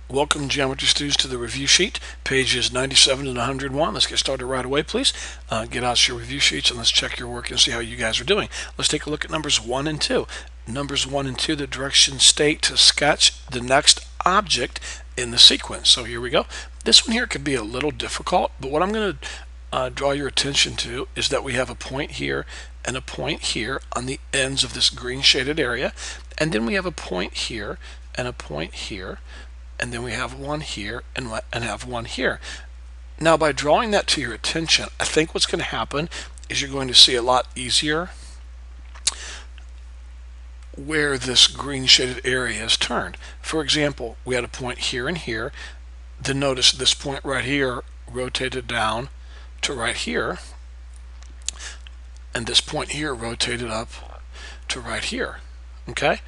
Welcome, geometry students, to the review sheet, pages 97 and 101. Let's get started right away, please. Get out your review sheets and let's check your work and see how you guys are doing. Let's take a look at numbers 1 and 2. Numbers 1 and 2, the direction state to sketch the next object in the sequence. So here we go. This one here could be a little difficult, but what I'm going to draw your attention to is that we have a point here and a point here on the ends of this green shaded area, and then we have a point here and a point here, and then we have one here and have one here. Now, by drawing that to your attention, I think what's going to happen is you're going to see a lot easier where this green shaded area is turned. For example, we had a point here and here. Then notice this point right here rotated down to right here, and this point here rotated up to right here. Okay,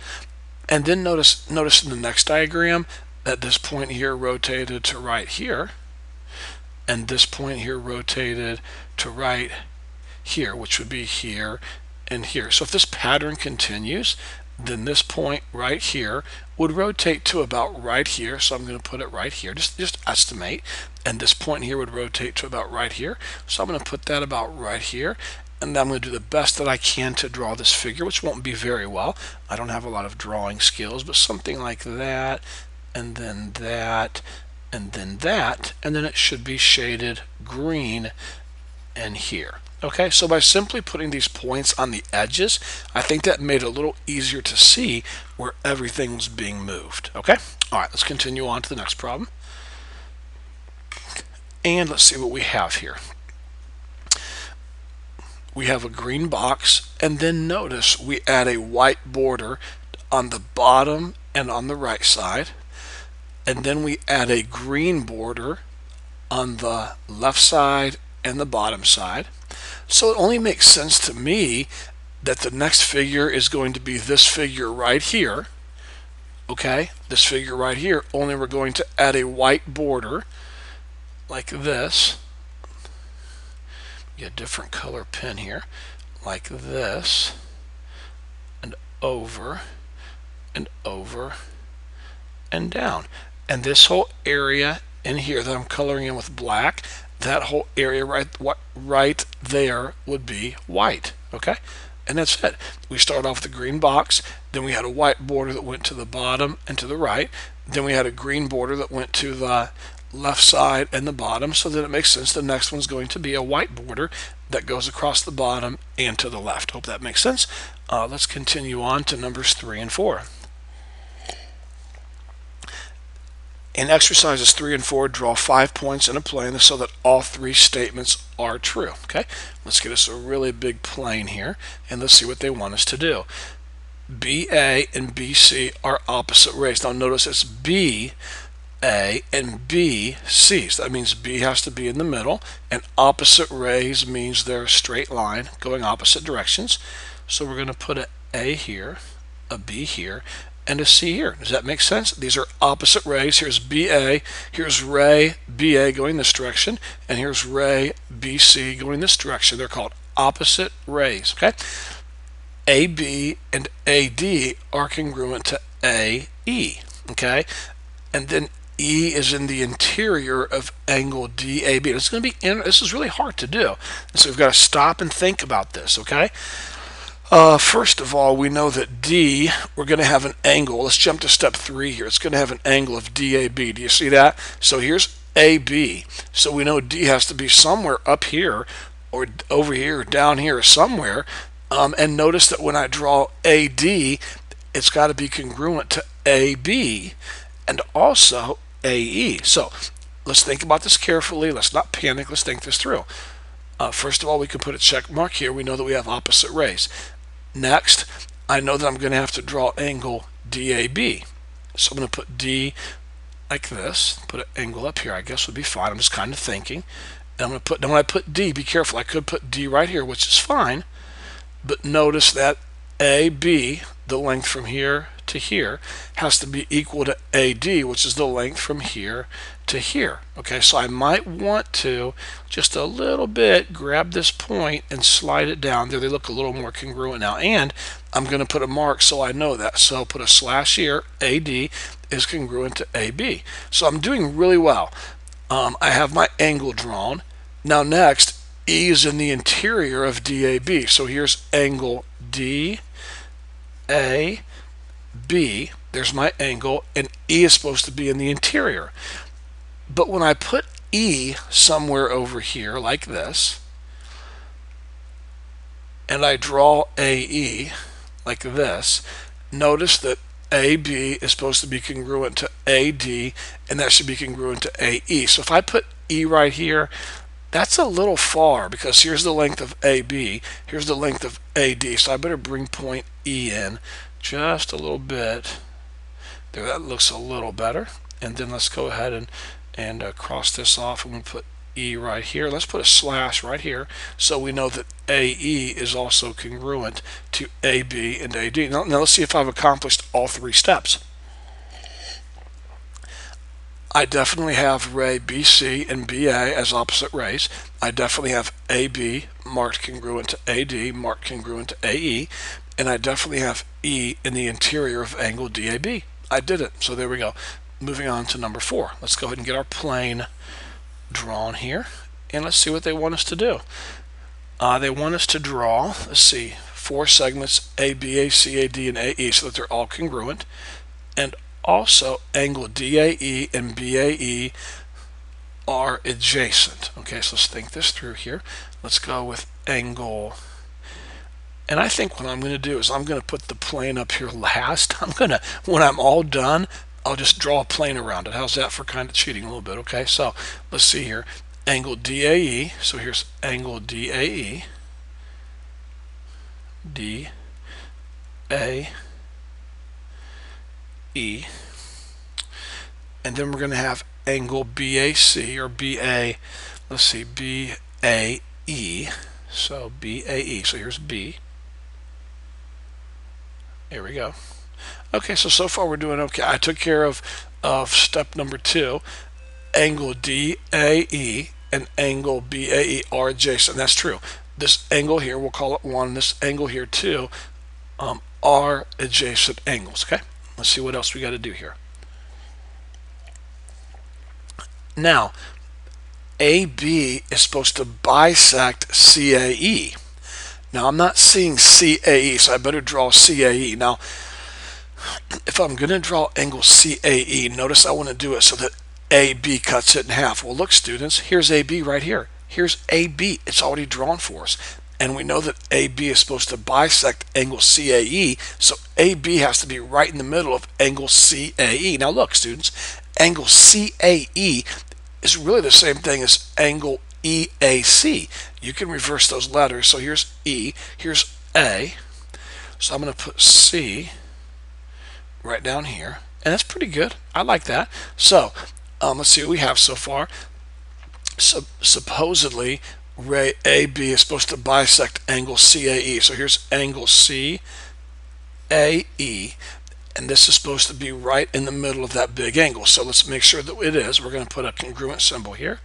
and then notice in the next diagram that this point here rotated to right here, and this point here rotated to right here, which would be here and here. So if this pattern continues, then this point right here would rotate to about right here. So I'm going to put it right here, just estimate. And this point here would rotate to about right here. So I'm going to put that about right here. And I'm going to do the best that I can to draw this figure, which won't be very well. I don't have a lot of drawing skills, but something like that, and then that, and then that, and then it should be shaded green and here. Okay, so by simply putting these points on the edges, I think that made it a little easier to see where everything was being moved. Okay, all right, let's continue on to the next problem. And let's see what we have here. We have a green box, and then notice we add a white border on the bottom and on the right side, and then we add a green border on the left side and the bottom side. So it only makes sense to me that the next figure is going to be this figure right here. Okay, this figure right here, only we're going to add a white border like this. Get a different color pen here, like this, and over, and over, and down. And this whole area in here that I'm coloring in with black, that whole area right there would be white. Okay, and that's it. We start off with the green box, then we had a white border that went to the bottom and to the right, then we had a green border that went to the left side and the bottom, so that it makes sense the next one's going to be a white border that goes across the bottom and to the left. Hope that makes sense. Let's continue on to numbers 3 and 4. In exercises 3 and 4, draw 5 points in a plane so that all 3 statements are true. Okay, let's get us a really big plane here, and let's see what they want us to do. BA and BC are opposite rays. Now notice it's B, A, and B, C. So that means B has to be in the middle, and opposite rays means they're a straight line going opposite directions. So we're going to put an A here, a B here, and a C here. Does that make sense? These are opposite rays. Here's BA, here's ray BA going this direction, and here's ray BC going this direction. They're called opposite rays. Okay, AB and AD are congruent to AE. Okay, and then E is in the interior of angle DAB. It's going to be this is really hard to do, so we've got to stop and think about this. Okay, first of all, we know that D, we're going to have an angle. Let's jump to step 3 here. It's going to have an angle of DAB. Do you see that? So here's AB. So we know D has to be somewhere up here, or over here, or down here, or somewhere. And notice that when I draw AD, it's got to be congruent to AB and also AE. So let's think about this carefully. Let's not panic. Let's think this through. First of all, we can put a check mark here. We know that we have opposite rays. Next, I know that I'm going to have to draw angle DAB. So I'm going to put D like this. Put an angle up here, I guess would be fine. I'm just kind of thinking. And I'm going to put, now when I put D, be careful. I could put D right here, which is fine. But notice that AB, the length from here to here has to be equal to AD, which is the length from here to here. Okay, so I might want to just a little bit grab this point and slide it down there. They look a little more congruent now, and I'm going to put a mark so I know that. So put a slash here. AD is congruent to AB. So I'm doing really well. I have my angle drawn. Now next, E is in the interior of DAB. So here's angle DAB. There's my angle, and E is supposed to be in the interior. But when I put E somewhere over here like this, and I draw AE like this, notice that AB is supposed to be congruent to AD, and that should be congruent to AE. So if I put E right here, that's a little far because here's the length of AB, here's the length of AD, so I better bring point E in just a little bit. There, that looks a little better. And then let's go ahead and cross this off, and we'll put E right here. Let's put a slash right here so we know that AE is also congruent to AB and AD. Now let's see if I've accomplished all three steps. I definitely have ray BC and BA as opposite rays. I definitely have AB marked congruent to AD, marked congruent to AE, and I definitely have E in the interior of angle DAB. I did it. So there we go. Moving on to number 4. Let's go ahead and get our plane drawn here, and let's see what they want us to do. They want us to draw, let's see, 4 segments AB, AC, AD, and AE so that they're all congruent, and also angle DAE and BAE are adjacent. Okay, so let's think this through here. Let's go with angle, and I think what I'm going to do is I'm going to put the plane up here last. When I'm all done, I'll just draw a plane around it. How's that for kind of cheating a little bit? Okay, so let's see here. Angle DAE, so here's angle DAE, DAE, and then we're going to have angle BAC or BA, let's see, BAE, so BAE, so here's B. There we go. Okay, so far we're doing okay. I took care of step number 2. Angle DAE and angle BAE are adjacent. That's true. This angle here, we'll call it 1. This angle here 2 are adjacent angles. Okay, let's see what else we got to do here. Now, AB is supposed to bisect CAE. Now, I'm not seeing CAE, so I better draw CAE. Now, if I'm going to draw angle CAE, notice I want to do it so that AB cuts it in half. Well, look, students, here's AB right here. Here's AB. It's already drawn for us. And we know that AB is supposed to bisect angle CAE, so AB has to be right in the middle of angle CAE. Now, look, students, angle CAE is really the same thing as angle EAC. You can reverse those letters. So here's E, here's A. So I'm going to put C right down here, and that's pretty good. I like that. So let's see what we have so far. Supposedly ray AB is supposed to bisect angle CAE. So here's angle CAE, and this is supposed to be right in the middle of that big angle. So let's make sure that it is. We're going to put a congruent symbol here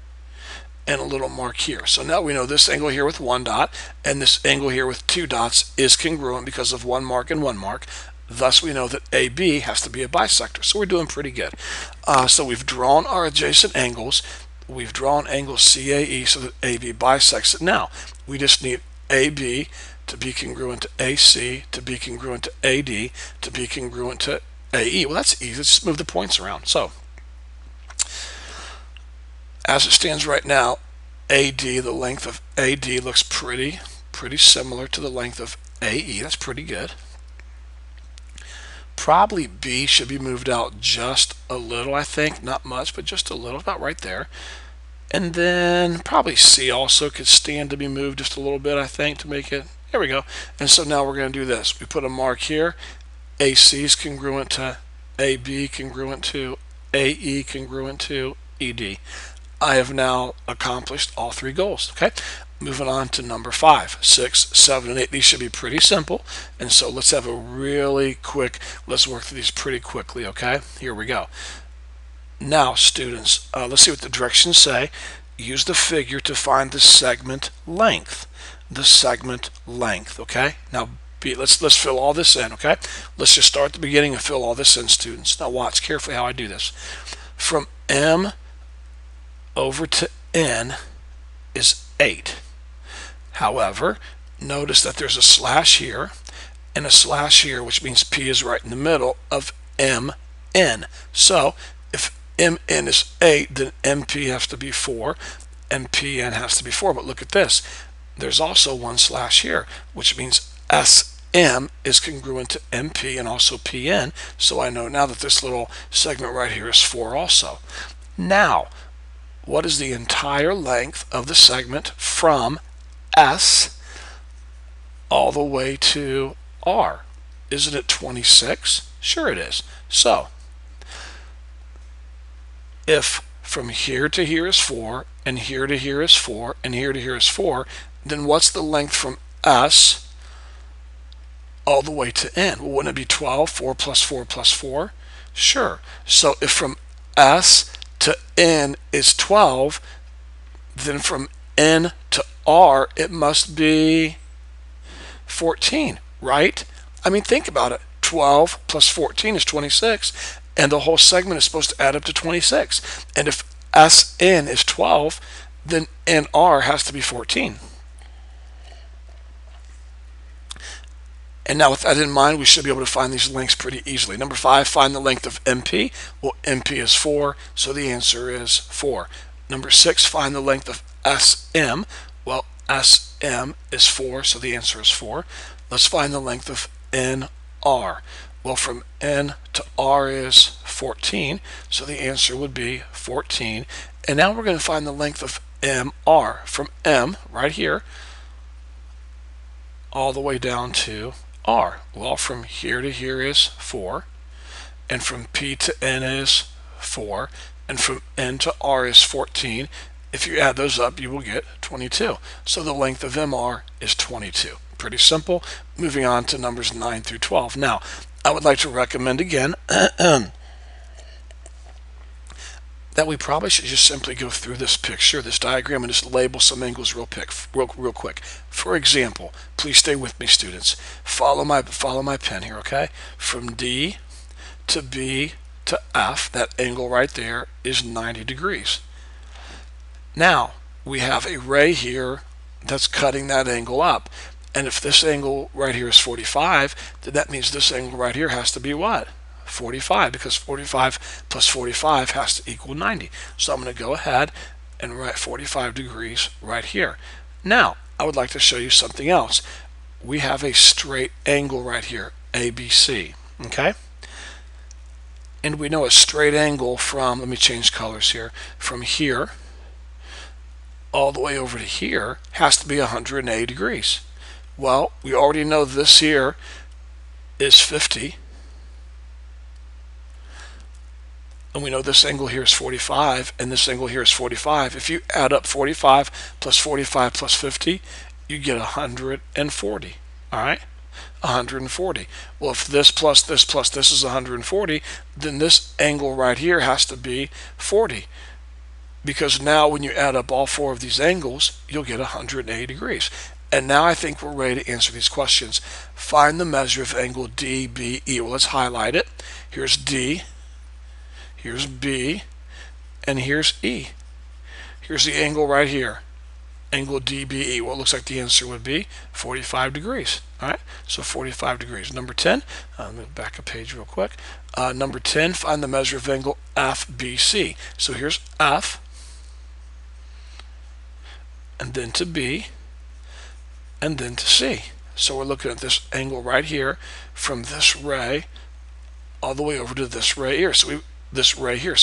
and a little mark here. So now we know this angle here with 1 dot and this angle here with 2 dots is congruent because of 1 mark and 1 mark. Thus we know that AB has to be a bisector. So we're doing pretty good. So we've drawn our adjacent angles. We've drawn angle CAE so that AB bisects it. Now we just need AB to be congruent to AC, to be congruent to AD, to be congruent to AE. Well, that's easy. Let's just move the points around. So as it stands right now, AD, the length of AD looks pretty similar to the length of AE. That's pretty good. Probably B should be moved out just a little, I think. Not much, but just a little, about right there. And then probably C also could stand to be moved just a little bit, I think, to make it. There we go. And so now we're going to do this. We put a mark here. AC is congruent to AB, congruent to AE, congruent to ED. I have now accomplished all three goals. Okay, moving on to number 5, 6, 7, and 8. These should be pretty simple, and so let's have a really quick, let's work through these pretty quickly. Okay, here we go. Now students, let's see what the directions say. Use the figure to find the segment length. The segment length. Okay, now let's fill all this in. Okay, let's just start at the beginning and fill all this in, students. Now watch carefully how I do this. From M over to N is 8. However, notice that there's a slash here and a slash here, which means P is right in the middle of MN. So if MN is 8, then MP has to be 4 and PN has to be 4. But look at this. There's also one slash here, which means SM is congruent to MP and also PN. So I know now that this little segment right here is 4 also. Now, what is the entire length of the segment from S all the way to R? Isn't it 26? Sure it is. So, if from here to here is 4, and here to here is 4, and here to here is 4, then what's the length from S all the way to N? Well, wouldn't it be 12? 4 plus 4 plus 4? Sure. So if from S to N is 12, then from N to R it must be 14, right? I mean, think about it. 12 plus 14 is 26, and the whole segment is supposed to add up to 26. And if SN is 12, then NR has to be 14. And now with that in mind, we should be able to find these lengths pretty easily. Number 5, find the length of MP. Well, MP is 4, so the answer is 4. Number 6, find the length of SM. Well, SM is 4, so the answer is 4. Let's find the length of NR. Well, from N to R is 14, so the answer would be 14. And now we're going to find the length of MR. From M, right here, all the way down to R. Well, from here to here is 4, and from P to N is 4, and from N to R is 14. If you add those up, you will get 22. So the length of MR is 22. Pretty simple. Moving on to numbers 9 through 12. Now, I would like to recommend again that we probably should just simply go through this picture, this diagram, and just label some angles real quick. For example, please stay with me, students. Follow my pen here, okay? From D to B to F, that angle right there is 90 degrees. Now, we have a ray here that's cutting that angle up. And if this angle right here is 45, then that means this angle right here has to be what? 45, because 45 plus 45 has to equal 90. So I'm going to go ahead and write 45 degrees right here. Now, I would like to show you something else. We have a straight angle right here, ABC, okay? And we know a straight angle from, let me change colors here, from here all the way over to here has to be 180 degrees. Well, we already know this here is 50. And we know this angle here is 45, and this angle here is 45. If you add up 45 plus 45 plus 50, you get 140. All right? 140. Well, if this plus this plus this is 140, then this angle right here has to be 40. Because now when you add up all 4 of these angles, you'll get 180 degrees. And now I think we're ready to answer these questions. Find the measure of angle DBE. Well, let's highlight it. Here's D, here's B, and here's E. Here's the angle right here, angle DBE. Well, it looks like the answer would be 45 degrees. All right, so 45 degrees. Number 10, let me back a page real quick. Number 10, find the measure of angle FBC. So here's F, and then to B, and then to C. So we're looking at this angle right here from this ray all the way over to this ray here. So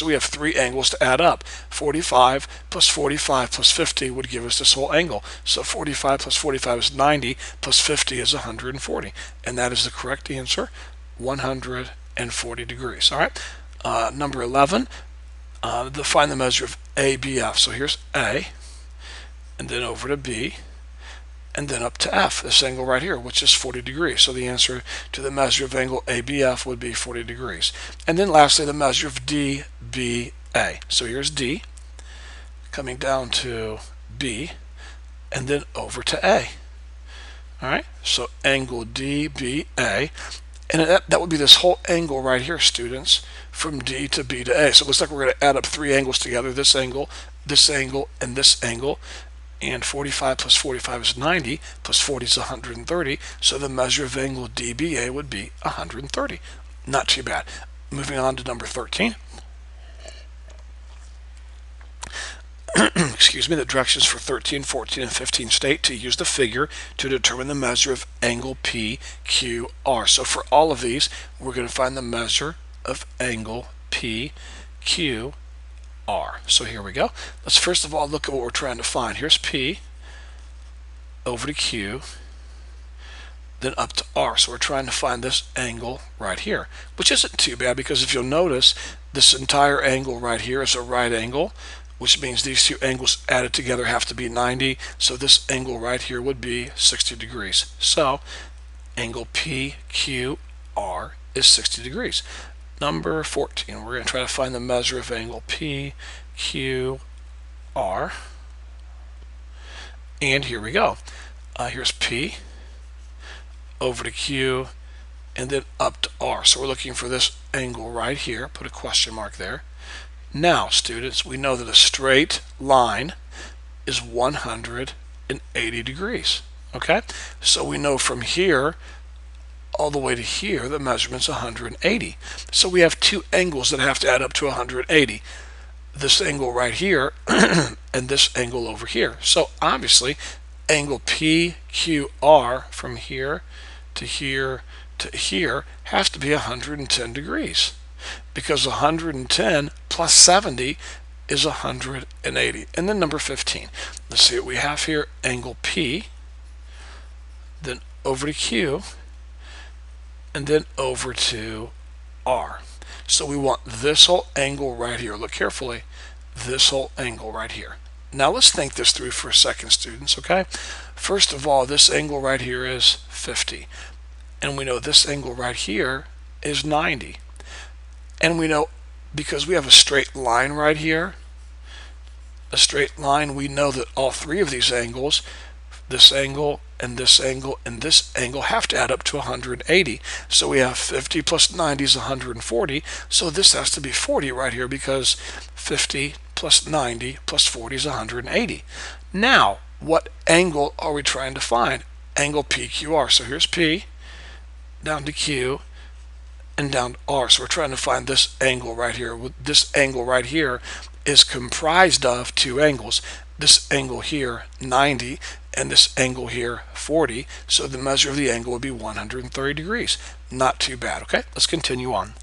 we have 3 angles to add up. 45 plus 45 plus 50 would give us this whole angle. So 45 plus 45 is 90, plus 50 is 140. And that is the correct answer, 140 degrees. All right. Number 11, to find the measure of ABF. So here's A, and then over to B, and then up to F, this angle right here, which is 40 degrees. So the answer to the measure of angle ABF would be 40 degrees. And then lastly, the measure of DBA. So here's D, coming down to B, and then over to A. All right, so angle DBA, and that would be this whole angle right here, students, from D to B to A. So it looks like we're going to add up three angles together, this angle, and this angle. And 45 plus 45 is 90, plus 40 is 130, so the measure of angle DBA would be 130. Not too bad. Moving on to number 13. Excuse me, the directions for 13, 14, and 15 state to use the figure to determine the measure of angle PQR. So for all of these, we're going to find the measure of angle PQR. So here we go. Let's first of all look at what we're trying to find. Here's P, over to Q, then up to R. So we're trying to find this angle right here, which isn't too bad because if you'll notice, this entire angle right here is a right angle, which means these two angles added together have to be 90. So this angle right here would be 60 degrees. So angle PQR is 60 degrees. Number 14, we're going to try to find the measure of angle PQR. And here we go. Here's P, over to Q, and then up to R. So we're looking for this angle right here. Put a question mark there. Now, students, we know that a straight line is 180 degrees. Okay? So we know from here all the way to here, the measurement's 180. So we have two angles that have to add up to 180. This angle right here and this angle over here. So obviously, angle PQR from here to here to here has to be 110 degrees because 110 plus 70 is 180. And then number 15. Let's see what we have here. Angle P, then over to Q, and then over to R. So we want this whole angle right here. Look carefully. This whole angle right here. Now let's think this through for a second, students, okay? First of all, this angle right here is 50. And we know this angle right here is 90. And we know because we have a straight line right here, a straight line, we know that all three of these angles, this angle, and this angle, and this angle have to add up to 180. So we have 50 plus 90 is 140. So this has to be 40 right here because 50 plus 90 plus 40 is 180. Now, what angle are we trying to find? Angle PQR. So here's P, down to Q, and down to R. So we're trying to find this angle right here. This angle right here is comprised of two angles. This angle here, 90, and this angle here, 40. So the measure of the angle would be 130 degrees. Not too bad, okay? Let's continue on.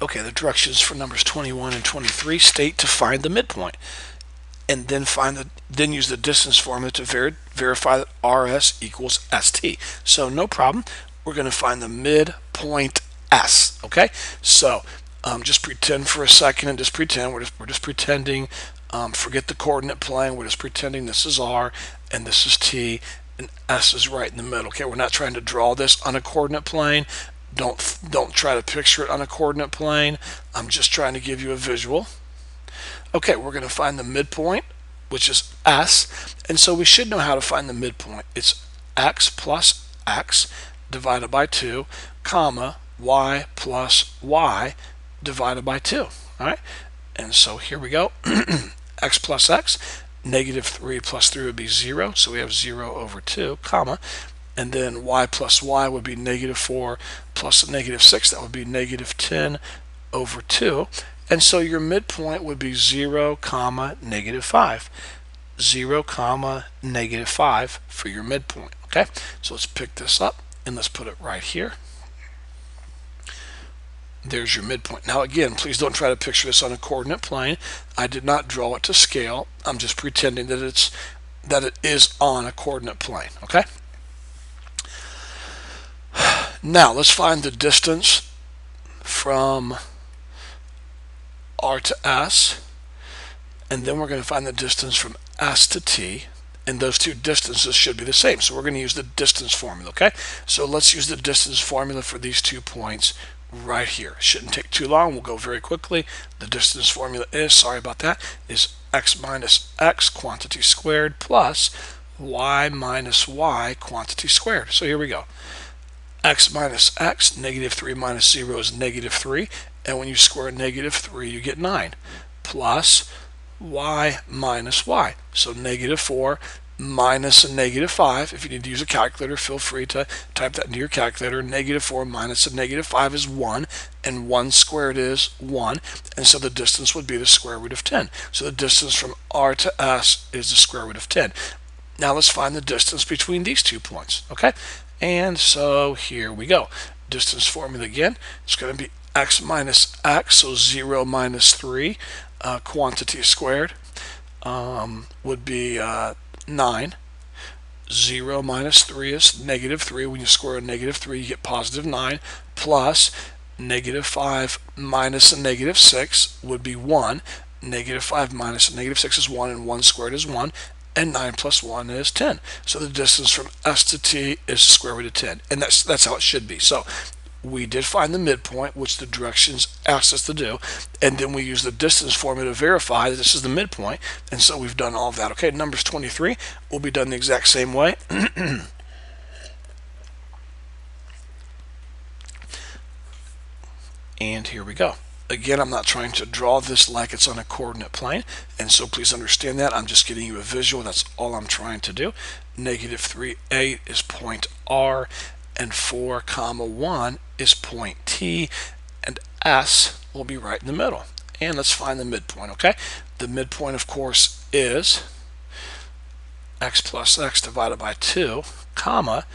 Okay, the directions for numbers 21 and 23 state to find the midpoint, and then use the distance formula to verify that RS equals ST. So no problem. We're going to find the midpoint S, okay? So just pretend for a second and just pretend. We're just pretending. Forget the coordinate plane. We're just pretending this is R and this is T and S is right in the middle. Okay, we're not trying to draw this on a coordinate plane. Don't try to picture it on a coordinate plane. I'm just trying to give you a visual. Okay, we're going to find the midpoint, which is S, and so we should know how to find the midpoint. It's x plus x divided by 2, comma, y plus y divided by 2. All right, and so here we go. X plus x, negative 3 plus 3 would be 0, so we have 0 over 2, comma, and then y plus y would be negative 4 plus negative 6, that would be negative 10 over 2, and so your midpoint would be 0, comma, negative 5. 0, comma, negative 5 for your midpoint, okay? So let's pick this up and let's put it right here. There's your midpoint. Now again, please don't try to picture this on a coordinate plane. I did not draw it to scale. I'm just pretending that it is on a coordinate plane, okay? Now let's find the distance from r to s, and then we're going to find the distance from s to t, and those two distances should be the same. So we're going to use the distance formula, okay? So let's use the distance formula for these 2 points right here. Shouldn't take too long. We'll go very quickly. The distance formula is, sorry about that, is x minus x quantity squared plus y minus y quantity squared. So here we go. X minus x, negative 3 minus 0 is negative 3, and when you square negative 3 you get 9, plus y minus y. So negative 4 minus a negative 5. If you need to use a calculator, feel free to type that into your calculator. Negative 4 minus a negative 5 is 1, and 1 squared is 1, and so the distance would be the square root of 10. So the distance from r to s is the square root of 10. Now let's find the distance between these 2 points, okay? And so here we go. Distance formula again, it's going to be x minus x, so 0 minus 3, quantity squared would be 9. 0 minus 3 is negative 3. When you square a negative 3, you get positive 9, plus negative 5 minus a negative 6 would be 1. Negative 5 minus a negative 6 is 1, and 1 squared is 1, and 9 plus 1 is 10. So the distance from s to t is square root of 10, and that's how it should be. So we did find the midpoint, which the directions asked us to do, and then we use the distance formula to verify that this is the midpoint, and so we've done all of that. Okay, numbers 23 will be done the exact same way. And here we go. Again, I'm not trying to draw this like it's on a coordinate plane, and so please understand that. I'm just getting you a visual. That's all I'm trying to do. Negative 3, 8 is point R, and 4, 1 is point T, and S will be right in the middle. And let's find the midpoint, okay? The midpoint, of course, is x plus x divided by 2, comma,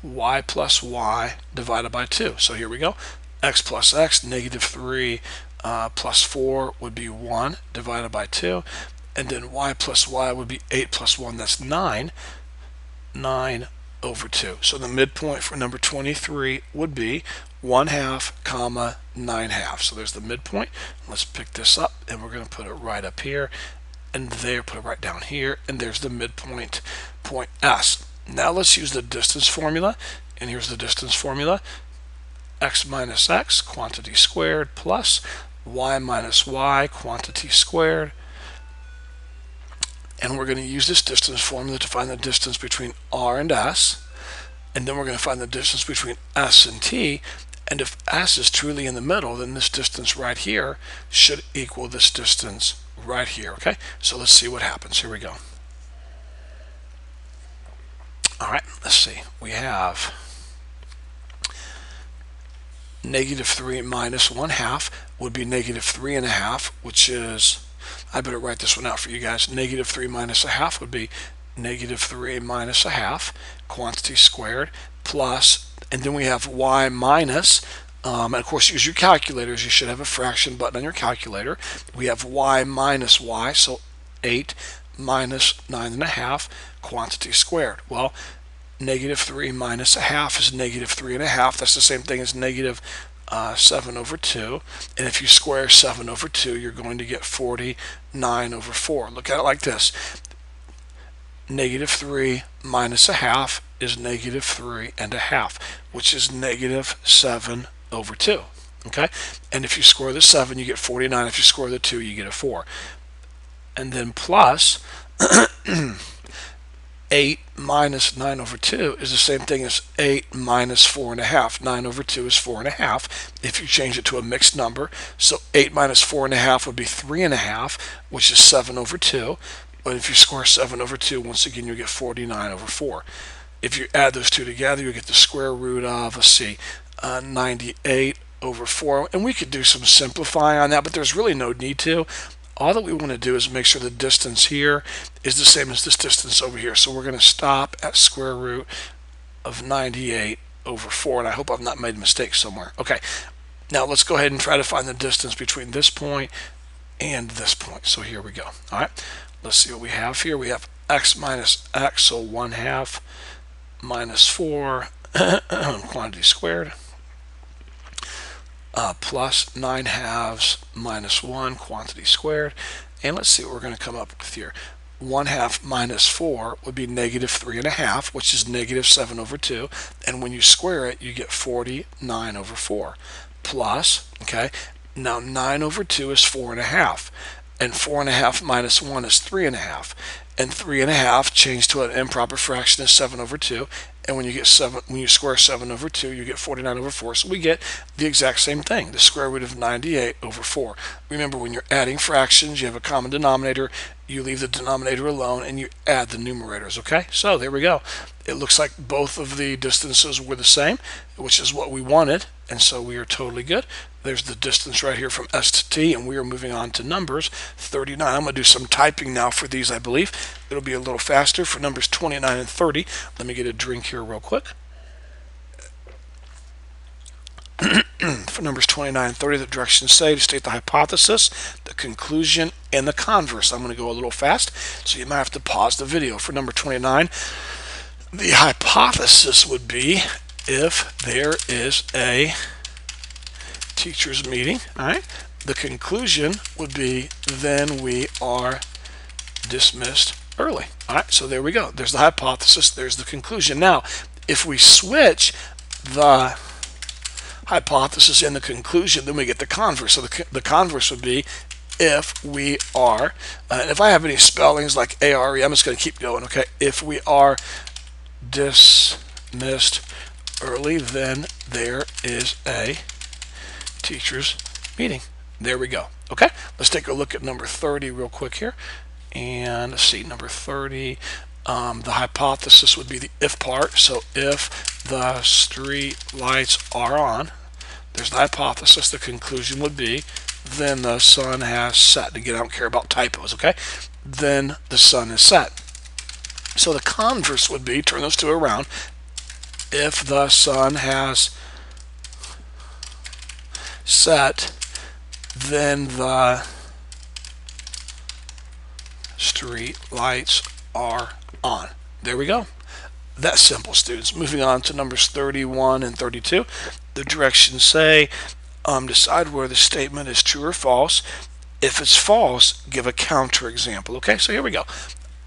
y plus y divided by 2. So here we go. X plus x, negative 3 plus 4 would be 1 divided by 2. And then y plus y would be 8 plus 1, that's 9. 9 over 2. So the midpoint for number 23 would be 1/2, comma, 9/2. So there's the midpoint. Let's pick this up, and we're going to put it right up here, and there, put it right down here, and there's the midpoint, point S. Now let's use the distance formula, and here's the distance formula. X minus x, quantity squared, plus y minus y, quantity squared. And we're going to use this distance formula to find the distance between r and s, and then we're going to find the distance between s and t, and if s is truly in the middle, then this distance right here should equal this distance right here, okay? So let's see what happens. Here we go. All right, let's see. We have negative 3 minus 1/2 would be negative 3.5, which is, I better write this one out for you guys. Negative 3 minus 1/2 would be negative 3 minus 1/2, quantity squared, plus, and then we have y minus, and of course use your calculators. You should have a fraction button on your calculator. We have y minus y, so 8 minus 9.5, quantity squared. Well, negative 3 minus 1/2 is negative 3.5. That's the same thing as negative 7 over 2. And if you square 7 over 2, you're going to get 49 over 4. Look at it like this. Negative 3 minus 1/2 is negative 3.5, which is negative 7 over 2. Okay? And if you square the 7, you get 49. If you square the 2, you get a 4. And then plus 8 minus 9 over 2 is the same thing as 8 minus 4.5. 9 over 2 is 4.5 if you change it to a mixed number. So 8 minus 4.5 would be 3.5, which is 7 over 2. But if you square 7 over 2, once again, you get 49 over 4. If you add those two together, you get the square root of, let's see, 98 over 4. And we could do some simplifying on that, but there's really no need to. All that we want to do is make sure the distance here is the same as this distance over here. So we're going to stop at square root of 98 over 4. And I hope I've not made a mistake somewhere. Okay, now let's go ahead and try to find the distance between this point and this point. So here we go. All right, let's see what we have here. We have x minus x, so 1/2 minus 4, quantity squared. plus 9 halves minus 1, quantity squared. And let's see what we're going to come up with here. 1 half minus 4 would be negative 3.5, which is negative 7 over 2. And when you square it, you get 49 over 4. Plus, okay, now 9 over 2 is 4.5. And 4.5 minus 1 is 3.5. And 3.5 changed to an improper fraction is 7 over 2. And when you square 7 over 2, you get 49 over 4. So we get the exact same thing, the square root of 98 over 4. Remember, when you're adding fractions, you have a common denominator, you leave the denominator alone, and you add the numerators, okay? So there we go. It looks like both of the distances were the same, which is what we wanted, and so we are totally good. There's the distance right here from S to T, and we are moving on to numbers 39. I'm going to do some typing now for these, I believe. It'll be a little faster for numbers 29 and 30. Let me get a drink here real quick. For numbers 29 and 30, the directions say to state the hypothesis, the conclusion, and the converse. I'm going to go a little fast, so you might have to pause the video. For number 29, the hypothesis would be if there is a teacher's meeting, all right? The conclusion would be then we are dismissed early. All right, so there we go. There's the hypothesis, there's the conclusion. Now, if we switch the hypothesis and the conclusion, then we get the converse. So the converse would be if we are, and if I have any spellings like A-R-E, I'm just going to keep going, okay? If we are dismissed early, then there is a teacher's meeting. There we go. Okay, let's take a look at number 30 real quick here. And let's see, number 30, the hypothesis would be the if part. So if the street lights are on, there's the hypothesis. The conclusion would be then the sun has set. Again, I don't care about typos, okay? Then the sun is set. So the converse would be, turn those two around, if the sun has set, then the street lights are on. There we go. That's simple, students. Moving on to numbers 31 and 32. The directions say decide whether the statement is true or false. If it's false, give a counterexample. Okay, so here we go.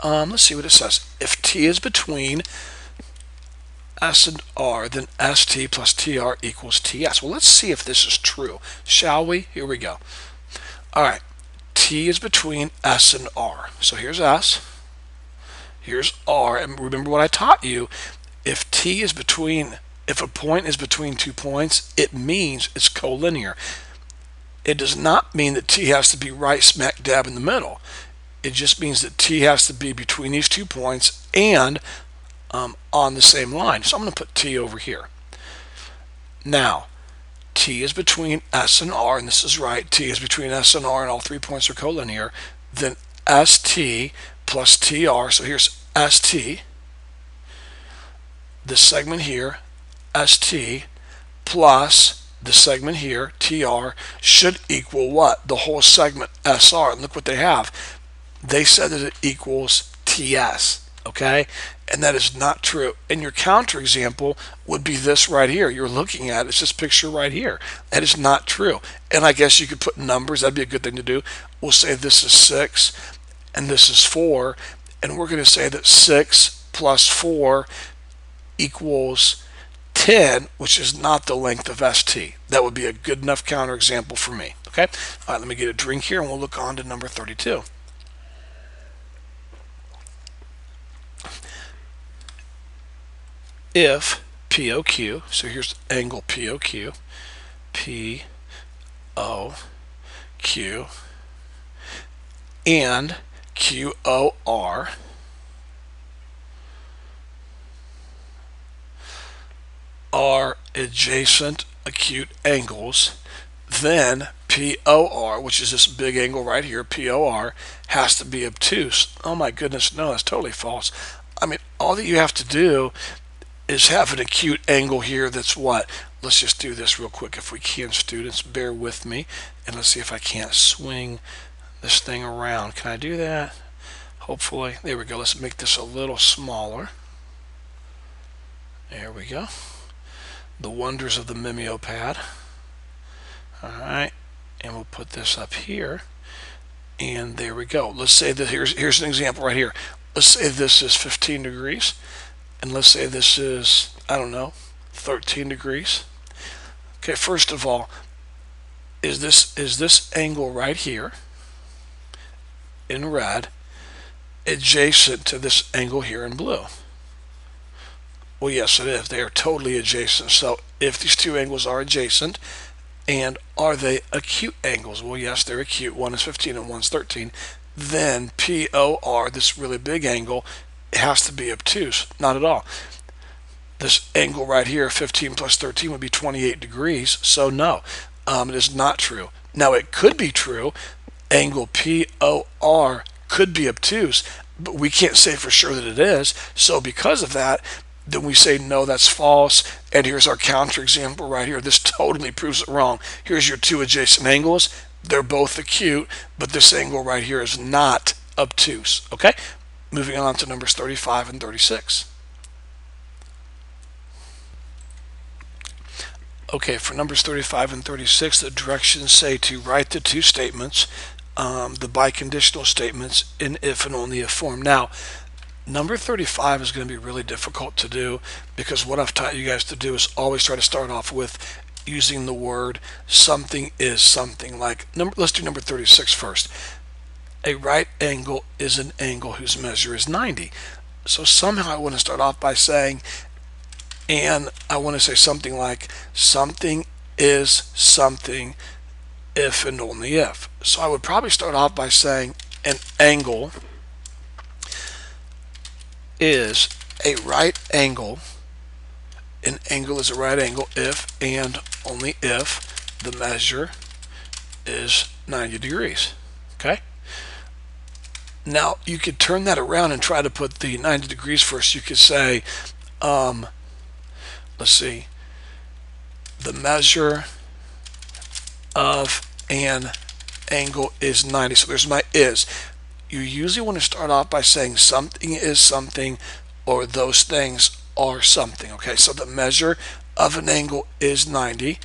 Let's see what it says. If T is between S and R, then ST plus TR equals TS. Well, let's see if this is true, shall we? Here we go. All right, T is between S and R. So here's S, here's R, and remember what I taught you. If T is between, if a point is between 2 points, it means it's collinear. It does not mean that T has to be right smack dab in the middle. It just means that T has to be between these 2 points and on the same line. So I'm going to put T over here. Now, T is between S and R, and this is right. T is between S and R, and all 3 points are collinear. Then ST plus TR, so here's ST, this segment here, ST, plus the segment here, TR, should equal what? The whole segment, SR. And look what they have. They said that it equals TS, okay? And that is not true. And your counterexample would be this right here. You're looking at it's this picture right here. That is not true. And I guess you could put numbers. That'd be a good thing to do. We'll say this is 6 and this is 4. And we're going to say that 6 plus 4 equals 10, which is not the length of ST. That would be a good enough counterexample for me. Okay? All right, let me get a drink here and we'll look on to number 32. If POQ, so here's angle POQ, POQ, and QOR are adjacent acute angles, then POR, which is this big angle right here, POR, has to be obtuse. Oh my goodness, no, that's totally false. I mean, all that you have to do is have an acute angle here that's what? Let's just do this real quick if we can, students. Bear with me, and let's see if I can't swing this thing around. Can I do that? Hopefully. There we go. Let's make this a little smaller. There we go. The wonders of the mimeopad. All right, and we'll put this up here, and there we go. Let's say that here's an example right here. Let's say this is 15 degrees, and let's say this is, I don't know, 13 degrees. Okay, first of all, is this angle right here in red adjacent to this angle here in blue? Well, yes, it is. They are totally adjacent. So if these two angles are adjacent, and are they acute angles? Well, yes, they're acute. One is 15 and one's 13. Then POR, this really big angle, has to be obtuse. Not at all. This angle right here, 15 plus 13, would be 28 degrees. So no, it is not true. Now it could be true. Angle POR could be obtuse, but we can't say for sure that it is. So because of that, then we say no, that's false. And here's our counterexample right here. This totally proves it wrong. Here's your two adjacent angles. They're both acute, but this angle right here is not obtuse. Okay, moving on to numbers 35 and 36. Okay, for numbers 35 and 36, the directions say to write the two statements, the biconditional statements, in if and only if form. Now, number 35 is going to be really difficult to do because what I've taught you guys to do is always try to start off with using the word something is something. Like, let's do number 36 first. A right angle is an angle whose measure is 90. So somehow I want to start off by saying, and I want to say something like something is something if and only if. So I would probably start off by saying an angle is a right angle. An angle is a right angle if and only if the measure is 90 degrees. Okay? Now you could turn that around and try to put the 90 degrees first. You could say, let's see, the measure of an angle is 90. So there's my is. You usually want to start off by saying something is something or those things are something. Okay, so the measure of an angle is 90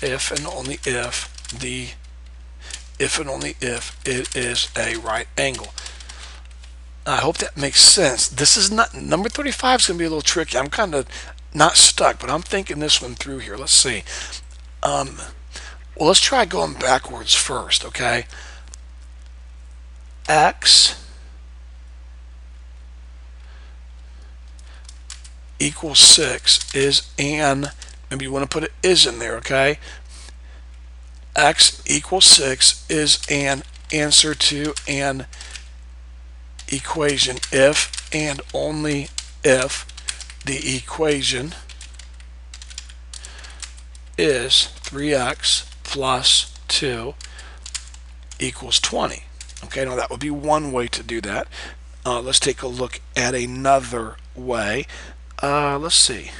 if and only if it is a right angle. I hope that makes sense. This is not, number 35 is going to be a little tricky. I'm kind of not stuck, but I'm thinking this one through here. Let's see. Well, let's try going backwards first, okay? X equals 6 is an, maybe you want to put an is in there, okay? X equals 6 is an answer to an equation if and only if the equation is 3x plus 2 equals 20. Okay, now that would be one way to do that. Let's take a look at another way. Let's see.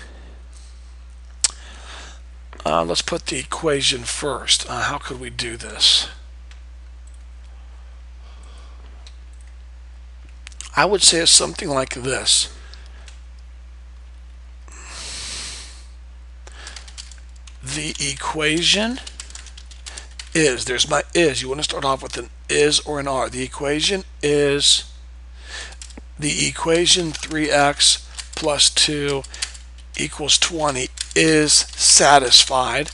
Let's put the equation first. How could we do this? I would say it's something like this. The equation is, there's my is. You want to start off with an is or an are. The equation is, the equation 3x plus 2 equals 20 is satisfied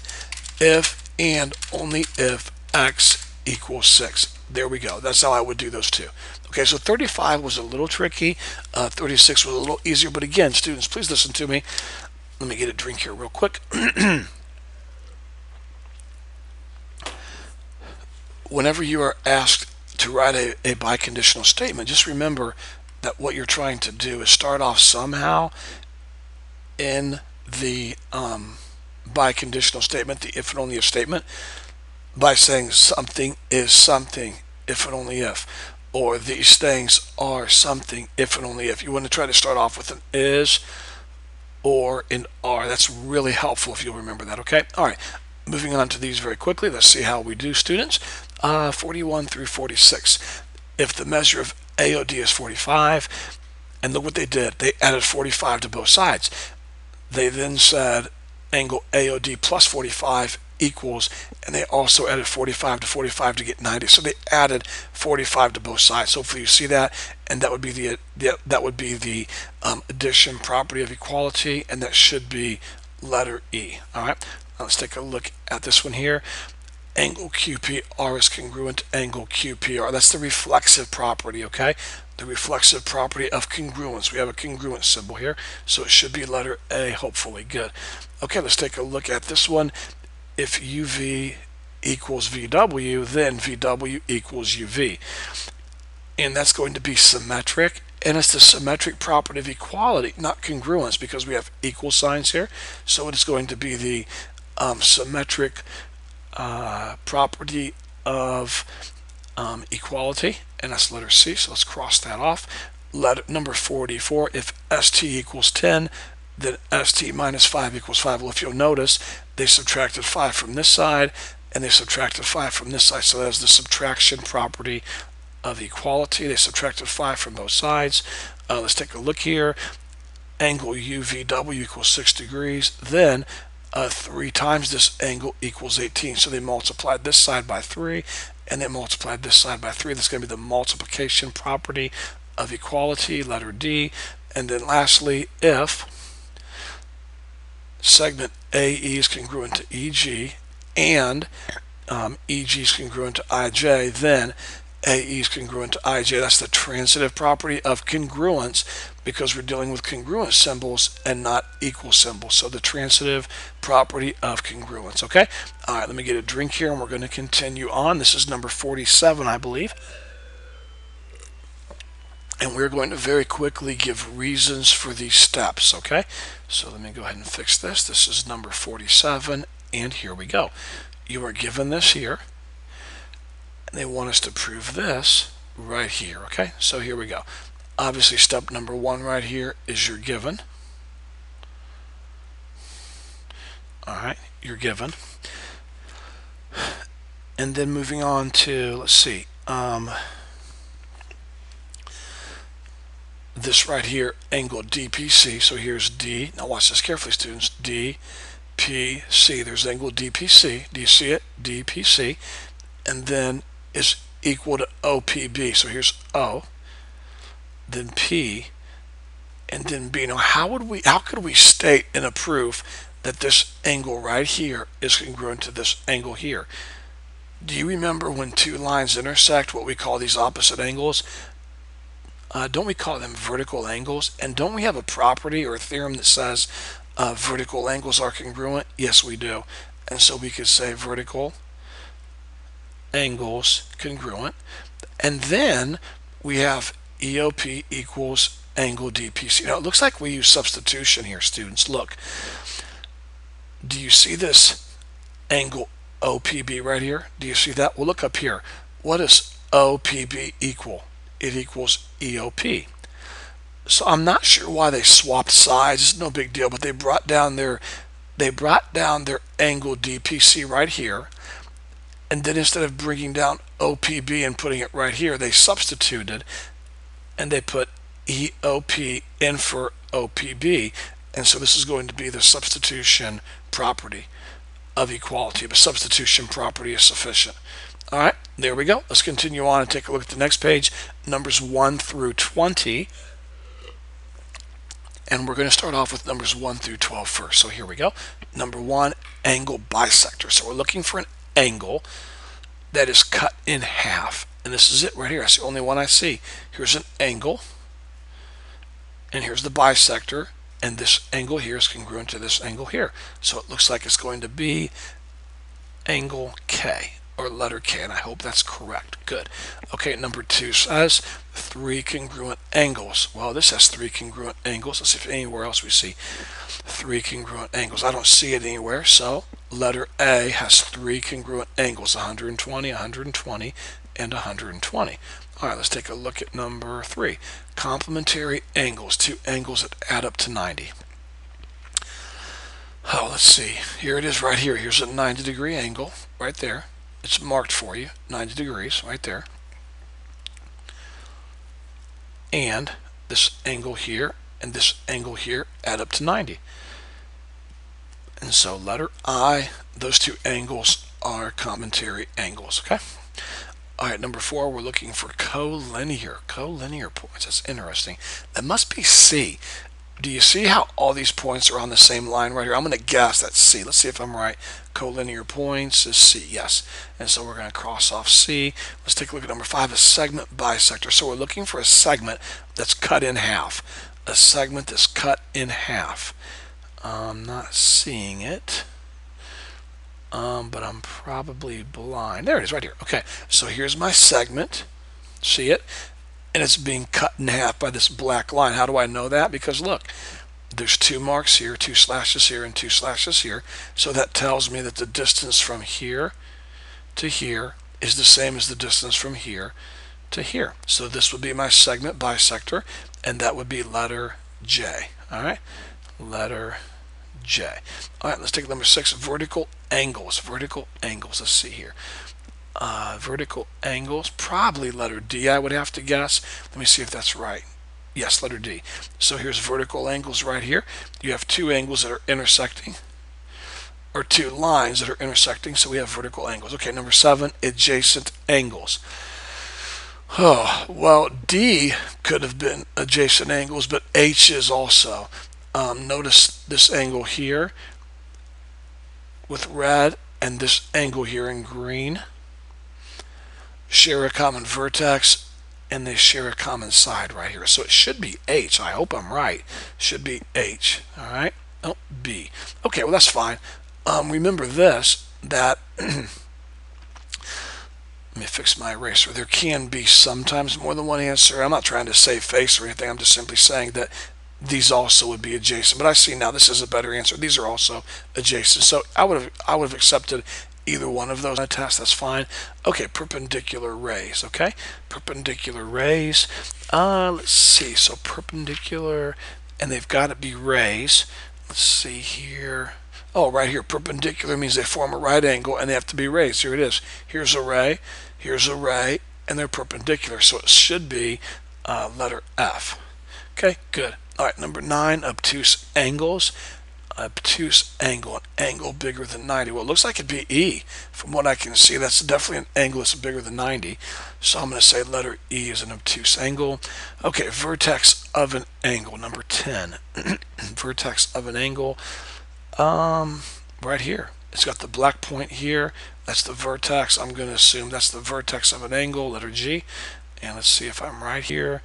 if and only if x equals 6. There we go. That's how I would do those two. Okay, so 35 was a little tricky. 36 was a little easier. But again, students, please listen to me. Let me get a drink here real quick. Whenever you are asked to write a biconditional statement, just remember that what you're trying to do is start off somehow in the biconditional statement, the if and only if statement, by saying something is something if and only if, or these things are something if and only if. You want to try to start off with an is or an are. That's really helpful if you'll remember that. Okay, all right, moving on to these very quickly. Let's see how we do, students. 41 through 46. If the measure of AOD is 45, and look what they did, they added 45 to both sides. They then said angle AOD plus 45 equals, and they also added 45 to 45 to get 90. So they added 45 to both sides. Hopefully you see that, and that would be the addition property of equality, and that should be letter E. All right, now let's take a look at this one here. Angle QPR is congruent to angle QPR. That's the reflexive property, okay? The reflexive property of congruence. We have a congruent symbol here, so it should be letter A, hopefully. Good. Okay, let's take a look at this one. If UV equals VW, then VW equals UV. And that's going to be symmetric, and it's the symmetric property of equality, not congruence, because we have equal signs here. So it's going to be the symmetric property of equality, and that's letter C, so let's cross that off. Letter number 44, if ST equals 10, then ST minus 5 equals 5. Well, if you'll notice, they subtracted 5 from this side, and they subtracted 5 from this side, so that is the subtraction property of equality. They subtracted 5 from both sides. Let's take a look here. Angle UVW equals 6 degrees, then 3 times this angle equals 18. So they multiplied this side by 3, and they multiplied this side by 3. That's going to be the multiplication property of equality, letter D. And then lastly, if segment AE is congruent to EG and EG is congruent to IJ, then AE is congruent to IJ. That's the transitive property of congruence, because we're dealing with congruent symbols and not equal symbols. So the transitive property of congruence. Okay? All right, let me get a drink here, and we're going to continue on. This is number 47, I believe. And we're going to very quickly give reasons for these steps. Okay? So let me go ahead and fix this. This is number 47, and here we go. You are given this here, and they want us to prove this right here. Okay? So here we go. Obviously, step number 1 right here is you're given. All right, you're given. And then moving on to, let's see, this right here, angle DPC. So here's D. Now watch this carefully, students. DPC. There's angle DPC. Do you see it? DPC. And then is equal to OPB. So here's O, then P, and then B. Now how could we state in a proof that this angle right here is congruent to this angle here? Do you remember when two lines intersect, what we call these opposite angles? Don't we call them vertical angles? And don't we have a property or a theorem that says vertical angles are congruent? Yes, we do. And so we could say vertical angles congruent. And then we have EOP equals angle DPC. Now it looks like we use substitution here, students. Look, do you see this angle OPB right here? Do you see that? Well, look up here. What does OPB equal? It equals EOP. So I'm not sure why they swapped sides. It's no big deal, but they brought down their angle DPC right here, and then instead of bringing down OPB and putting it right here, they substituted and they put EOP in for OPB, and so this is going to be the substitution property of equality. The substitution property is sufficient. All right, there we go. Let's continue on and take a look at the next page, numbers 1 through 20. And we're going to start off with numbers 1 through 12 first. So here we go. Number 1, angle bisector. So we're looking for an angle that is cut in half. And this is it right here. That's the only one I see. Here's an angle, and here's the bisector, and this angle here is congruent to this angle here. So it looks like it's going to be angle K, or letter K, and I hope that's correct. Good. Okay, number 2 says 3 congruent angles. Well, this has 3 congruent angles. Let's see if anywhere else we see 3 congruent angles. I don't see it anywhere, so letter A has 3 congruent angles, 120, 120, and 120. All right, let's take a look at number 3. Complementary angles, 2 angles that add up to 90. Oh, let's see. Here it is right here. Here's a 90-degree angle right there. It's marked for you, 90 degrees right there. And this angle here and this angle here add up to 90. And so letter I, those two angles are complementary angles, okay? All right, number 4, we're looking for collinear points. That's interesting. That must be C. Do you see how all these points are on the same line right here? I'm going to guess that's C. Let's see if I'm right. Collinear points is C, yes. And so we're going to cross off C. Let's take a look at number 5, a segment bisector. So we're looking for a segment that's cut in half. A segment that's cut in half. I'm not seeing it. But I'm probably blind. There it is right here. Okay, so here's my segment. See it? And it's being cut in half by this black line. How do I know that? Because look, there's 2 marks here, 2 slashes here, and 2 slashes here. So that tells me that the distance from here to here is the same as the distance from here to here. So this would be my segment bisector, and that would be letter J. All right, letter J. All right, let's take number 6, vertical angles. Vertical angles, let's see here. Vertical angles, probably letter D, I would have to guess. Let me see if that's right. Yes, letter D. So here's vertical angles right here. You have 2 angles that are intersecting, or 2 lines that are intersecting, so we have vertical angles. Okay, number 7, adjacent angles. Oh, well, D could have been adjacent angles, but H is also. Notice this angle here with red and this angle here in green share a common vertex, and they share a common side right here. So it should be H. I hope I'm right. Should be H. All right. Oh, B. Okay, well, that's fine. Remember this, that let me fix my eraser. There can be sometimes more than one answer. I'm not trying to save face or anything. I'm just simply saying that these also would be adjacent. But I see now this is a better answer. These are also adjacent. So I would have accepted either one of those on a test. That's fine. Okay, perpendicular rays. Okay, perpendicular rays. Let's see. So perpendicular, and they've got to be rays. Let's see here. Oh, right here. Perpendicular means they form a right angle, and they have to be rays. Here it is. Here's a ray. Here's a ray, and they're perpendicular. So it should be letter F. Okay, good. All right, number 9, obtuse angles. Obtuse angle, an angle bigger than 90. Well, it looks like it'd be E. From what I can see, that's definitely an angle that's bigger than 90. So I'm going to say letter E is an obtuse angle. Okay, vertex of an angle, number 10. Vertex of an angle, right here. It's got the black point here. That's the vertex. I'm going to assume that's the vertex of an angle, letter G. And let's see if I'm right here.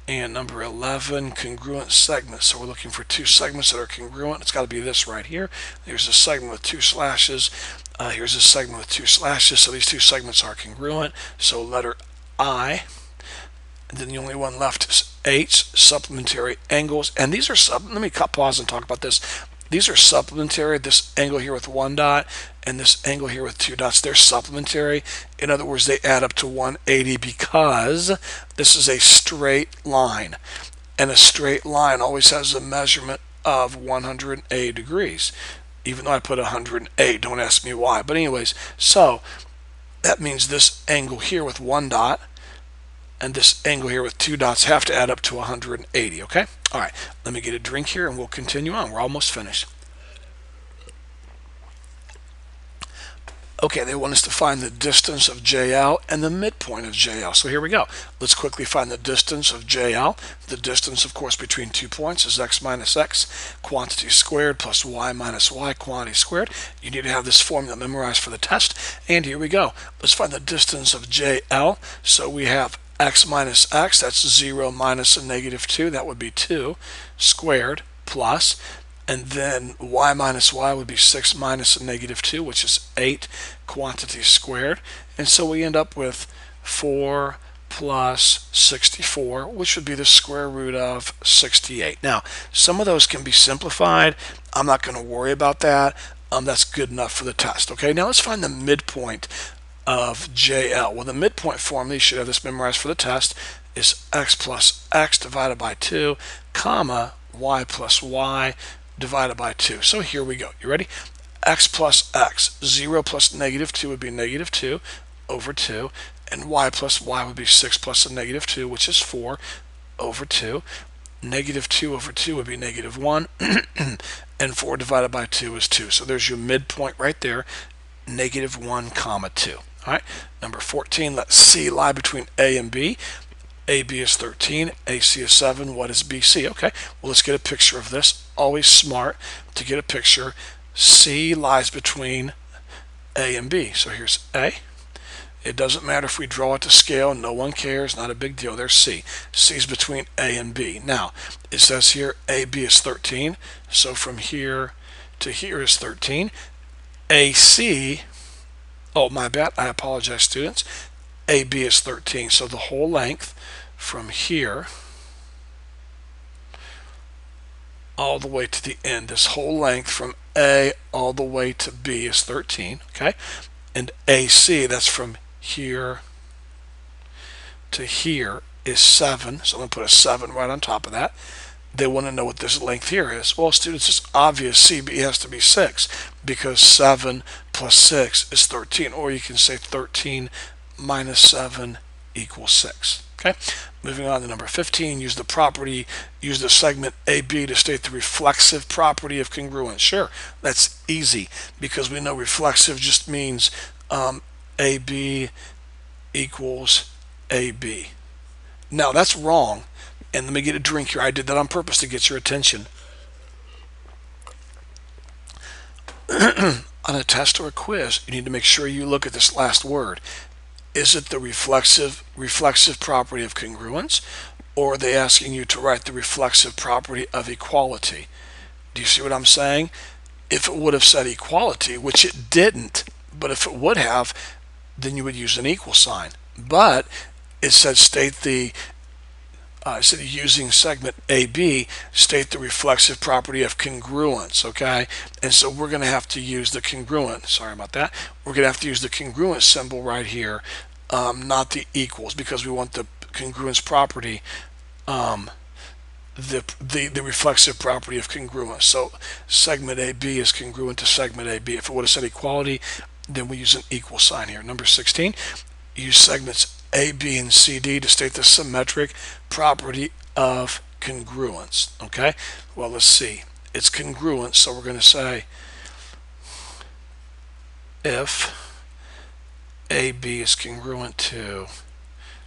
And number 11, congruent segments. So we're looking for 2 segments that are congruent. It's got to be this right here. Here's a segment with 2 slashes. Here's a segment with 2 slashes. So these 2 segments are congruent. So letter I. And then the only one left is H, supplementary angles. And these are let me pause and talk about this. These are supplementary. This angle here with 1 dot and this angle here with 2 dots, they're supplementary. In other words, they add up to 180 because this is a straight line. And a straight line always has a measurement of 180 degrees. Even though I put 108, don't ask me why. But anyways, so that means this angle here with 1 dot and this angle here with 2 dots have to add up to 180, okay? All right, let me get a drink here and we'll continue on. We're almost finished. Okay, they want us to find the distance of JL and the midpoint of JL. So here we go. Let's quickly find the distance of JL. The distance, of course, between 2 points is x minus x, quantity squared, plus y minus y, quantity squared. You need to have this formula memorized for the test. And here we go. Let's find the distance of JL. So we have x minus x, that's 0 minus a negative 2. That would be 2 squared plus. And then y minus y would be 6 minus a negative 2, which is 8, quantity squared. And so we end up with 4 plus 64, which would be the square root of 68. Now, some of those can be simplified. I'm not going to worry about that. That's good enough for the test. Okay, now let's find the midpoint of JL. Well, the midpoint formula, you should have this memorized for the test, is x plus x divided by 2, comma, y plus y divided by 2. So here we go. You ready? X plus x. 0 plus negative 2 would be negative 2 over 2. And y plus y would be 6 plus a negative 2, which is 4 over 2. Negative 2 over 2 would be negative 1. and 4 divided by 2 is 2. So there's your midpoint right there, -1, 2. All right, number 14, let C lie between A and B. AB is 13, AC is 7. What is BC? Okay, well, let's get a picture of this. Always smart to get a picture. C lies between A and B. So here's A. It doesn't matter if we draw it to scale. No one cares. Not a big deal. There's C. C is between A and B. Now, it says here AB is 13. So from here to here is 13. AC, oh, my bad. I apologize, students. AB is 13. So the whole length from here all the way to the end, this whole length from A all the way to B is 13. Okay, and AC, that's from here to here, is 7. So I'm going to put a 7 right on top of that. They want to know what this length here is. Well, students, it's obvious CB has to be 6 because 7 plus 6 is 13. Or you can say 13 minus 7 equals 6. Okay, moving on to number 15, use the segment AB to state the reflexive property of congruence. Sure, that's easy because we know reflexive just means AB equals AB. Now that's wrong, and let me get a drink here. I did that on purpose to get your attention. On a test or a quiz, you need to make sure you look at this last word. Is it the reflexive property of congruence, or are they asking you to write the reflexive property of equality? Do you see what I'm saying? If it would have said equality, which it didn't, but if it would have, then you would use an equal sign. But it said instead of using segment AB, state the reflexive property of congruence, okay? And so we're going to have to use the congruent, sorry about that, we're going to have to use the congruent symbol right here, not the equals, because we want the congruence property, the reflexive property of congruence. So segment AB is congruent to segment AB. If it would have said equality, then we use an equal sign here. Number 16, use segments A, B, and CD to state the symmetric property of congruence. Okay, well, let's see. It's congruent, so we're going to say if AB is congruent to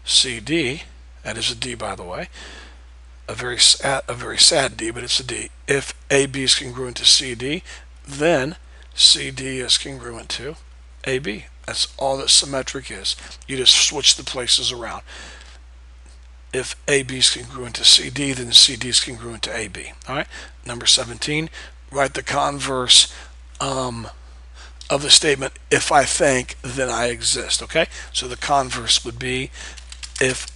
CD, that is a D, by the way, a very sad D, but it's a D. If AB is congruent to CD, then CD is congruent to AB. That's all that symmetric is. You just switch the places around. If AB is congruent to CD, then CD is congruent to AB. All right. Number 17, write the converse of the statement, if I think, then I exist. Okay. So the converse would be if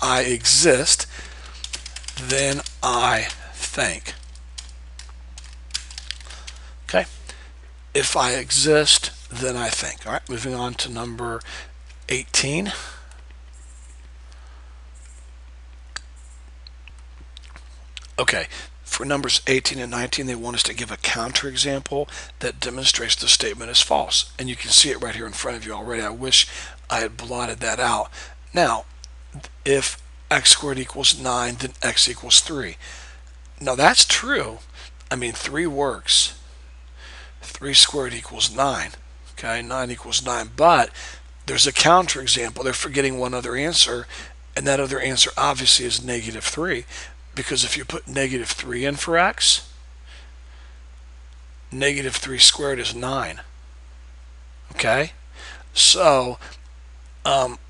I exist, then I think. Okay. If I exist, then I think. All right, moving on to number 18. Okay, for numbers 18 and 19, they want us to give a counterexample that demonstrates the statement is false. And you can see it right here in front of you already. I wish I had blotted that out. Now, if x squared equals 9, then x equals 3. Now that's true. I mean, 3 works. 3 squared equals 9. Okay, 9 equals 9. But there's a counterexample. They're forgetting one other answer, and that other answer obviously is -3. Because if you put -3 in for x, -3 squared is 9. Okay? So,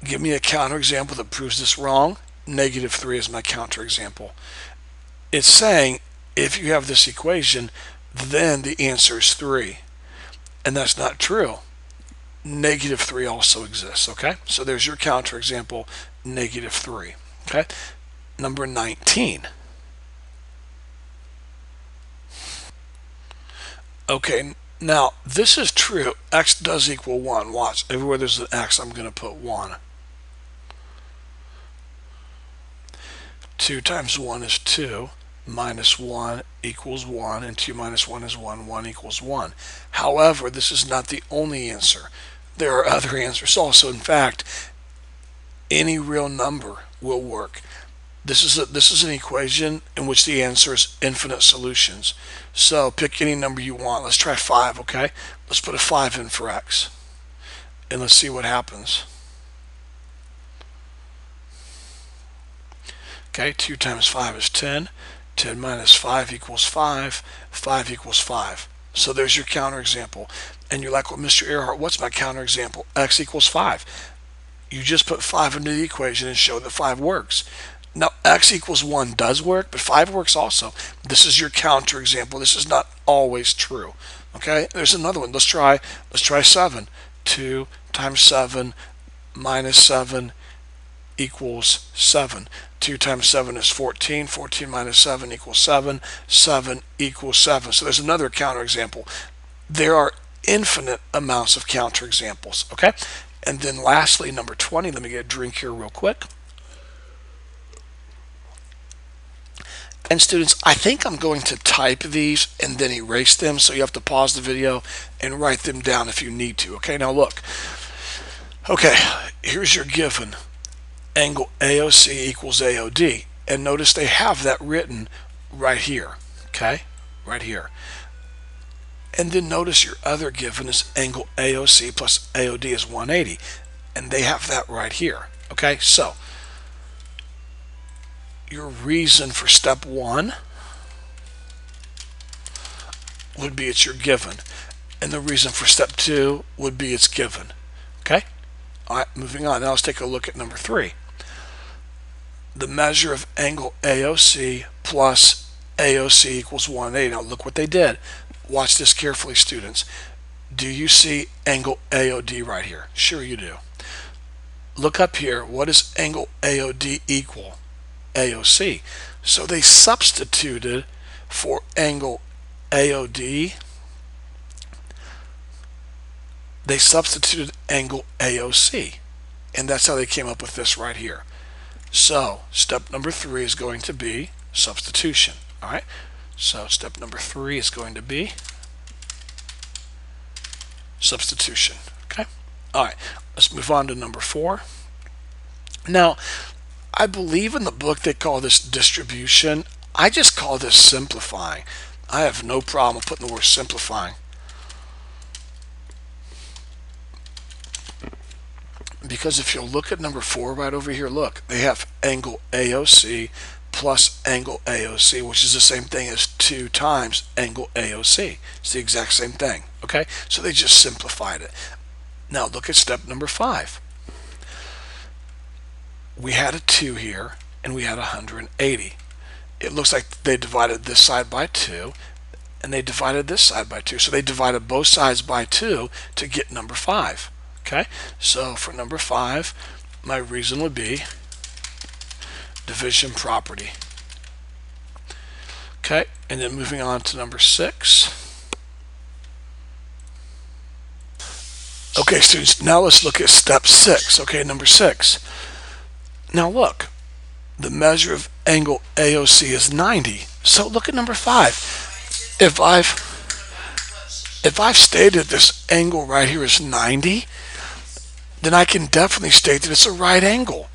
give me a counterexample that proves this wrong. -3 is my counterexample. It's saying if you have this equation, then the answer is 3. And that's not true. -3 also exists. Okay? So there's your counterexample, -3. Okay? Number 19. Okay, now this is true. X does equal 1. Watch. Everywhere there's an X, I'm going to put 1. 2 times 1 is 2. Minus 1 equals 1, and 2 minus 1 is 1. 1 equals 1. However, this is not the only answer. There are other answers also. In fact, any real number will work. This is an equation in which the answer is infinite solutions. So pick any number you want. Let's try 5, okay? Let's put a 5 in for x. And let's see what happens. Okay, 2 times 5 is 10. 10 minus 5 equals 5. 5 equals 5. So there's your counterexample. And you're like, well, Mr. Earhart, what's my counterexample? X equals 5. You just put 5 into the equation and show that 5 works. Now, x equals 1 does work, but 5 works also. This is your counterexample. This is not always true. Okay, there's another one. Let's try 7. 2 times 7 minus 7 equals 7. 2 times 7 is 14. 14 minus 7 equals 7. 7 equals 7. So there's another counterexample. There are infinite amounts of counterexamples. Okay, and then lastly, number 20. Let me get a drink here real quick. And students, I think I'm going to type these and then erase them, so you have to pause the video and write them down if you need to. Okay, now look. Okay, here's your given. Angle AOC equals AOD. And notice they have that written right here. Okay, right here. And then notice your other given is angle AOC plus AOD is 180. And they have that right here. Okay, so your reason for step 1 would be it's your given, and the reason for step 2 would be it's given. Okay? All right, moving on. Now let's take a look at number 3. The measure of angle AOC plus AOC equals 180. Now look what they did. Watch this carefully, students. Do you see angle AOD right here? Sure you do. Look up here. What does angle AOD equal? AOC. So they substituted for angle AOD. They substituted angle AOC. And that's how they came up with this right here. So step number 3 is going to be substitution. All right. So step number 3 is going to be substitution. Okay. All right. Let's move on to number 4. Now, I believe in the book they call this distribution. I just call this simplifying. I have no problem putting the word simplifying. Because if you'll look at number 4 right over here, look, they have angle AOC plus angle AOC, which is the same thing as 2 times angle AOC. It's the exact same thing. Okay, so they just simplified it. Now look at step number 5. We had a 2 here, and we had 180. It looks like they divided this side by 2, and they divided this side by 2. So they divided both sides by 2 to get number 5. Okay, so for number 5, my reason would be division property. Okay, and then moving on to number 6. Okay, students, now let's look at step 6. Okay, number 6. Now look, the measure of angle AOC is 90. So look at number 5. If I've stated this angle right here is 90, then I can definitely state that it's a right angle.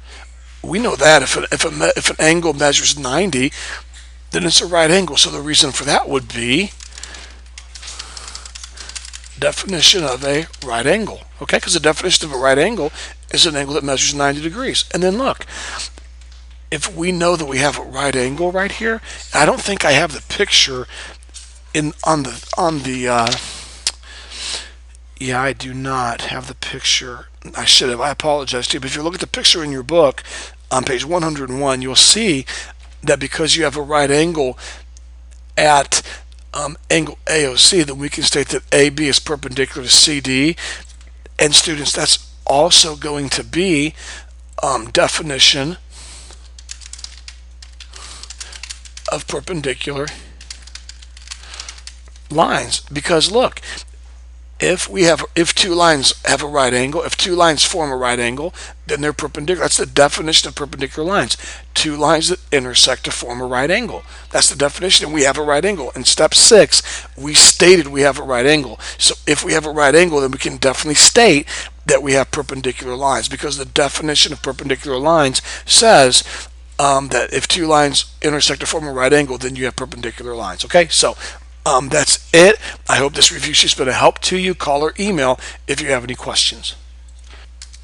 We know that if an angle measures 90, then it's a right angle. So the reason for that would be definition of a right angle. Okay, because the definition of a right angle is an angle that measures 90 degrees. And then look, if we know that we have a right angle right here, I don't think I have the picture yeah, I do not have the picture. I should have. I apologize to you. But if you look at the picture in your book on page 101, you'll see that because you have a right angle at angle AOC, then we can state that AB is perpendicular to CD. And students, that's also going to be definition of perpendicular lines. Because look, if 2 lines have a right angle, if 2 lines form a right angle, then they're perpendicular. That's the definition of perpendicular lines. 2 lines that intersect to form a right angle. That's the definition, and we have a right angle. In step 6, we stated we have a right angle. So if we have a right angle, then we can definitely state that we have perpendicular lines, because the definition of perpendicular lines says that if two lines intersect to form a right angle, then you have perpendicular lines. Okay, so that's it. I hope this review sheet's been a help to you. Call or email if you have any questions.